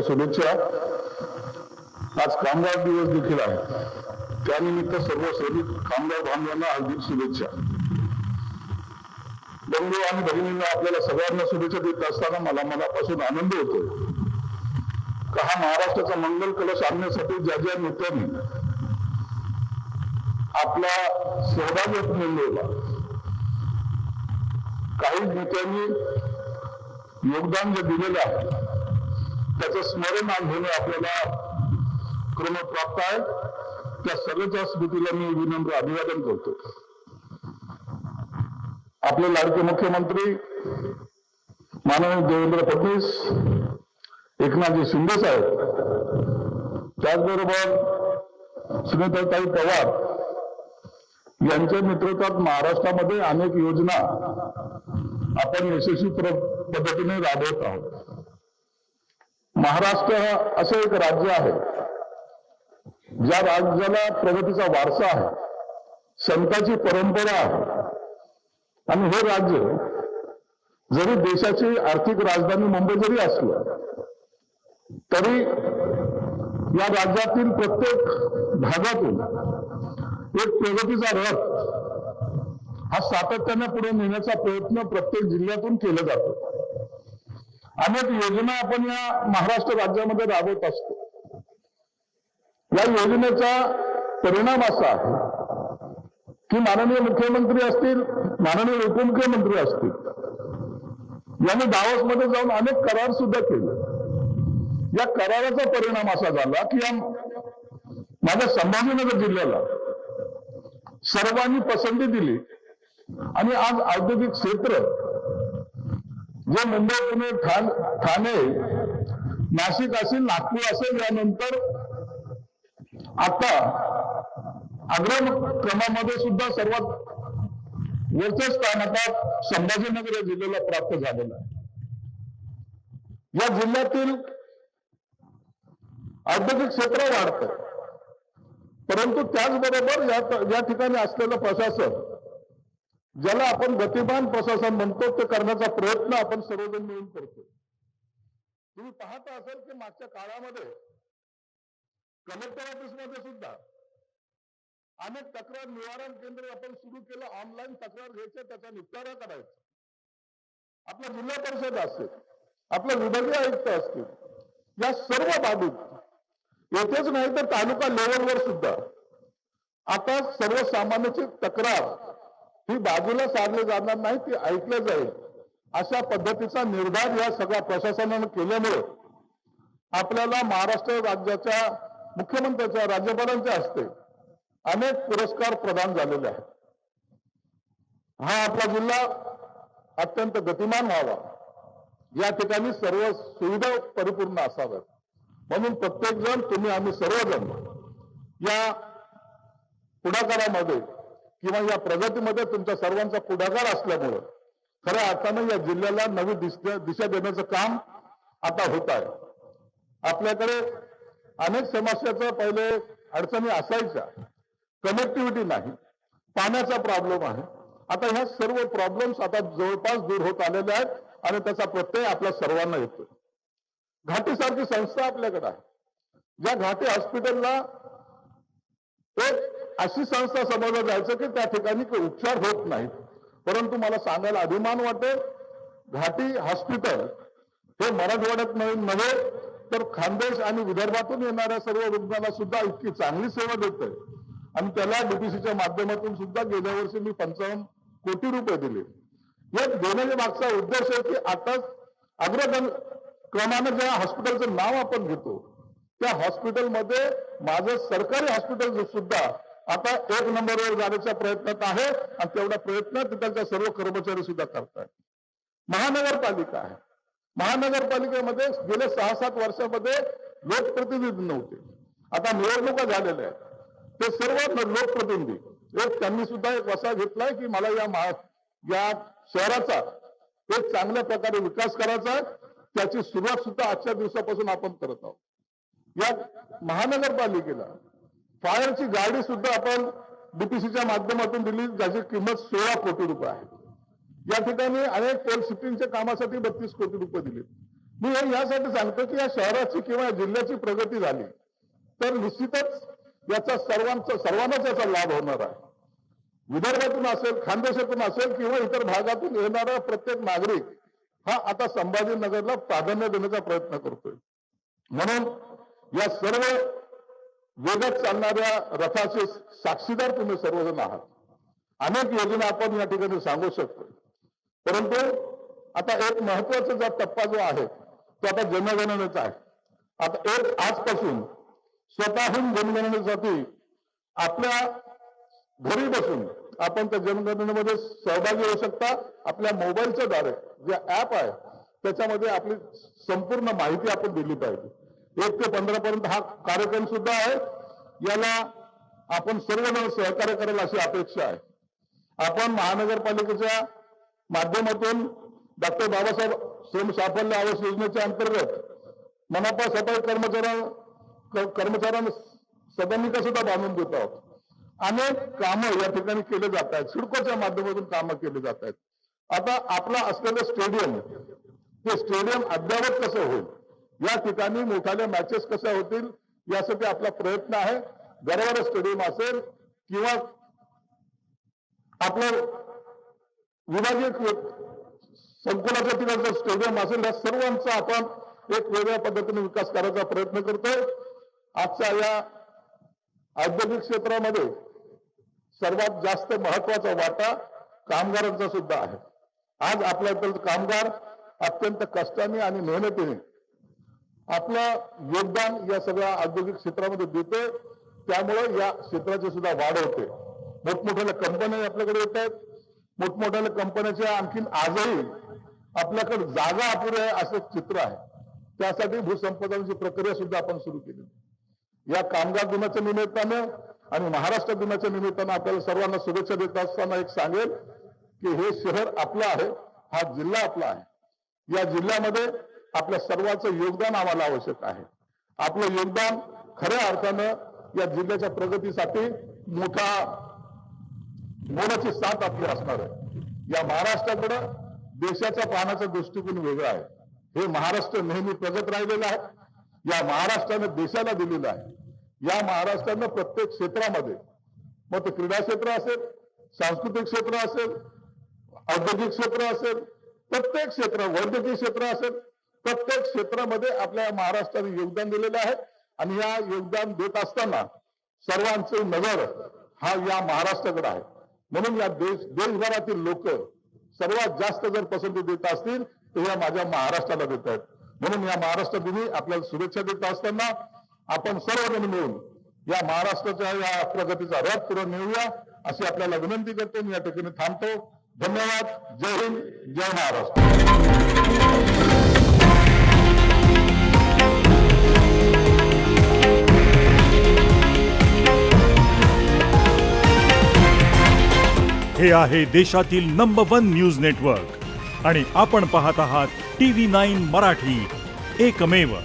शुभेच्छा। आज कामगार दिवस देखील आहे, त्यानिमित्त सर्व श्रमिक कामगार बांधवांना हार्दिक शुभेच्छा। बंधू आणि भगिनींना आपल्याला सगळ्यांना शुभेच्छा देत असताना मला मनापासून आनंद होतो का हा महाराष्ट्राचा मंगल कलश आणण्यासाठी ज्या ज्या नेत्यांनी आपला सहभाग नोंदवला, काही नेत्यांनी योगदान जे दिलेलं आहे त्याचं स्मरण आज होणे आपल्याला क्रमप्राप्त आहे। त्या सगळ्याच्या स्मृतीला मी विनम्र अभिवादन करतो। आपले लाडके मुख्यमंत्री माननीय देवेंद्र फडणवीस, एकनाथजी शिंदे साहेब, त्याचबरोबर सुनीताताई पवार यांच्या नेतृत्वात महाराष्ट्रामध्ये अनेक योजना आपण यशस्वी पद्धतीने राबवत आहोत। महाराष्ट्र असं एक राज्य आहे ज्या राज्याला प्रगतीचा वारसा आहे, संतांची परंपरा आहे आणि हे राज्य जरी देशाची आर्थिक राजधानी मुंबई जरी असलं तरी या राज्यातील प्रत्येक भागातून एक प्रगतीचा रथ हा सातत्याने पुढे नेण्याचा प्रयत्न प्रत्येक जिल्ह्यातून केला जातो। अनेक योजना आपण या महाराष्ट्र राज्यामध्ये राबवत असतो। या योजनेचा परिणाम असा आहे की माननीय मुख्यमंत्री असतील, माननीय उपमुख्यमंत्री असतील, यांनी दावोसमध्ये जाऊन अनेक करार सुद्धा केले। या कराराचा परिणाम असा झाला की या माझ्या संभाजीनगर जिल्ह्याला सर्वांनी पसंती दिली आणि आज औद्योगिक क्षेत्र जे मुंबई, पुणे, ठाणे, नाशिक असेल, नागपूर असेल, यानंतर आता अग्रक्रमामध्ये सुद्धा सर्वात वरचं स्थान आता संभाजीनगर या जिल्ह्याला प्राप्त झालेलं आहे। या जिल्ह्यातील औद्योगिक क्षेत्र वाढतं, परंतु त्याचबरोबर या ठिकाणी असलेलं प्रशासन, ज्याला आपण गतिमान प्रशासन म्हणतो, ते करण्याचा प्रयत्न आपण सर्वजण मिळून करतो। तुम्ही पाहता असाल की मागच्या काळामध्ये कलेक्टर ऑफिसमध्ये सुद्धा अनेक तक्रार निवारण केंद्र आपण सुरू केलं। ऑनलाईन तक्रार घ्यायच्या, त्याचा निपटारा करायचा। आपला जिल्हा परिषद असेल, आपले विभागीय आयुक्त असतील, या सर्व बाबीत येथेच नाही तर तालुका लेवलवर सुद्धा आता सर्वसामान्याची तक्रार ही बाजूला सारली जाणार नाही, ती ऐकलं जाईल अशा पद्धतीचा निर्धार या सगळ्या प्रशासनाने केल्यामुळे आपल्याला महाराष्ट्र राज्याच्या मुख्यमंत्र्यांच्या, राज्यपालांच्या हस्ते अनेक पुरस्कार प्रदान झालेले आहेत। हा आपला जिल्हा अत्यंत गतिमान व्हावा, या ठिकाणी सर्व सुविधा परिपूर्ण असाव्यात, म्हणून प्रत्येक जण, तुम्ही, आम्ही सर्वजण या पुढाकारामध्ये किंवा या प्रगतीमध्ये तुमच्या सर्वांचा पुढाकार असल्यामुळे खऱ्या अर्थानं या जिल्ह्याला नवी दिशा देण्याचं काम आता होत आहे। आपल्याकडे अनेक समस्याचं पहिले अडचणी असायच्या, कनेक्टिव्हिटी नाही, पाण्याचा प्रॉब्लेम आहे। आता ह्या सर्व प्रॉब्लेम्स आता जवळपास दूर होत आलेले आहेत आणि त्याचा प्रत्यय आपल्या सर्वांना येतोय। घाटी सारखी संस्था आपल्याकडे आहे, ज्या घाटी हॉस्पिटलला एक अशी संस्था समजलं जायचं की त्या ठिकाणी उपचार होत नाहीत, परंतु मला सांगायला अभिमान वाटेल, घाटी हॉस्पिटल हे मराठवाड्यात नव्हे तर खानदेश आणि विदर्भातून येणाऱ्या सर्व रुग्णांना सुद्धा इतकी चांगली सेवा देतोय आणि त्याला डीपीसीच्या माध्यमातून सुद्धा गेल्या वर्षी मी 55 कोटी रुपये दिले। हे देण्याच्या मागचा उद्देश आहे की आता अग्रक्रमानं ज्या हॉस्पिटलचं नाव आपण घेतो त्या हॉस्पिटलमध्ये माझं सरकारी हॉस्पिटल सुद्धा आता 1 नंबरवर जाण्याच्या प्रयत्नात आहे आणि तेवढा प्रयत्न तिथलच्या सर्व कर्मचारी सुद्धा करतात। महानगरपालिका आहे, महानगरपालिकेमध्ये गेल्या 6-7 वर्षामध्ये लोकप्रतिनिधी नव्हते, आता निवडणुका झालेल्या आहेत, ते सर्व लोकप्रतिनिधी त्यांनी सुद्धा एक वसा घेतलाय की मला या शहराचा एक चांगल्या प्रकारे विकास करायचा आहे। त्याची सुरुवात सुद्धा आजच्या दिवसापासून आपण करत आहोत। या महानगरपालिकेला फायरची गाडी सुद्धा आपण डीपीसीच्या माध्यमातून दिली, ज्याची किंमत 16 कोटी रुपये आहे। या ठिकाणी अनेक पोल शिफ्टिंगच्या कामासाठी 32 कोटी रुपये दिले। मी हे यासाठी सांगतो की या शहराची किंवा या जिल्ह्याची प्रगती झाली तर निश्चितच याचा सर्वांनाच याचा लाभ होणार आहे. विदर्भातून असेल, खानदेशातून असेल किंवा इतर भागातून येणारा प्रत्येक नागरिक हा आता संभाजीनगरला प्राधान्य देण्याचा प्रयत्न करतोय. म्हणून या सर्व वेगात चालणाऱ्या रथाचे साक्षीदार तुम्ही सर्वजण आहात. अनेक योजना आपण या ठिकाणी सांगू शकतो, परंतु आता एक महत्वाचा जो टप्पा जो आहे तो आता जनगणनेचा आहे. आता आजपासून स्वतःहून जनगणनेसाठी आपल्या घरी बसून आपण त्या जनगणनेमध्ये सहभागी होऊ शकता. आपल्या मोबाईलच्या द्वारे जे ऍप आहे त्याच्यामध्ये आपली संपूर्ण माहिती आपण दिली पाहिजे. 1 ते 15 पर्यंत हा कार्यक्रम सुद्धा आहे. याला आपण सर्वजण सहकार्य कराल अशी अपेक्षा आहे. आपण महानगरपालिकेच्या माध्यमातून डॉक्टर बाबासाहेब श्रम साफल्य आवास योजनेच्या अंतर्गत मनपा सफाई कर्मचाऱ्यांना सदनिका सुद्धा बांधून देत आहोत. अनेक कामं या ठिकाणी केले जात आहेत. सिडकोच्या माध्यमातून कामं केली जात आहेत. आता आपला असलेलं स्टेडियम, ते स्टेडियम अद्यावत कसं होईल, या ठिकाणी मोठाल्या मॅचेस कशा होतील यासाठी आपला प्रयत्न आहे. गरवारे स्टेडियम असेल किंवा आपलं विभागीय संकुलाच्या ठिकाणचं स्टेडियम असेल, या सर्वांचा आपण एक वेगळ्या पद्धतीने विकास करायचा प्रयत्न करतोय. आजच्या या औद्योगिक क्षेत्रामध्ये सर्वात जास्त महत्वाचा वाटा कामगारांचा सुद्धा आहे. आज आपल्या कामगार अत्यंत कष्टाने आणि मेहनतीने आपलं योगदान या सगळ्या औद्योगिक क्षेत्रामध्ये देते. त्यामुळे या क्षेत्राची सुद्धा वाढ होते. मोठमोठ्या कंपन्या आपल्याकडे येत आहेत. मोठमोठ्या कंपन्याच्या आणखीन आजही आपल्याकडे जागा अपुरी आहे असं चित्र आहे. त्यासाठी भूसंपादनाची प्रक्रिया सुद्धा आपण सुरू केली. या कामगार दिनाच्या निमित्तानं आणि महाराष्ट्र दिनाच्या निमित्तानं आपल्याला सर्वांना शुभेच्छा देत असताना एक सांगेल की हे शहर आपलं आहे, हा जिल्हा आपला आहे. या जिल्ह्यामध्ये आपल्या सर्वांचं योगदान आम्हाला आवश्यक आहे. आपलं योगदान खऱ्या अर्थानं या जिल्ह्याच्या प्रगतीसाठी मोलाची साथ आपली असणार आहे. या महाराष्ट्राकडे देशाच्या पाहण्याचा दृष्टिकोन वेगळा आहे. हे महाराष्ट्र नेहमी प्रगत राहिलेलं आहे. या महाराष्ट्राने देशाला दिलेलं आहे. या महाराष्ट्रानं प्रत्येक क्षेत्रामध्ये, मग ते क्रीडा क्षेत्र असेल, सांस्कृतिक क्षेत्र असेल, औद्योगिक क्षेत्र असेल, प्रत्येक क्षेत्र, वैद्यकीय क्षेत्र असेल, प्रत्येक क्षेत्रामध्ये आपल्या महाराष्ट्राने योगदान दिलेलं आहे. आणि या योगदान देत असताना सर्वांची नजर हा या महाराष्ट्राकडे आहे. म्हणून या देशभरातील लोक सर्वात जास्त जर पसंती देत असतील तर या माझ्या महाराष्ट्राला देत आहेत. म्हणून या महाराष्ट्र दिनी आपल्याला शुभेच्छा देत असताना आपण सर्वजण मिळून या महाराष्ट्राच्या या प्रगतीचा रथ पुढे नेऊया अशी आपल्याला विनंती करतो. मी या ठिकाणी थांबतो. धन्यवाद. जय हिंद, जय महाराष्ट्र. हे आहे देशातील नंबर 1 न्यूज नेटवर्क आणि आपण पाहत आहात TV9 मराठी, एकमेव.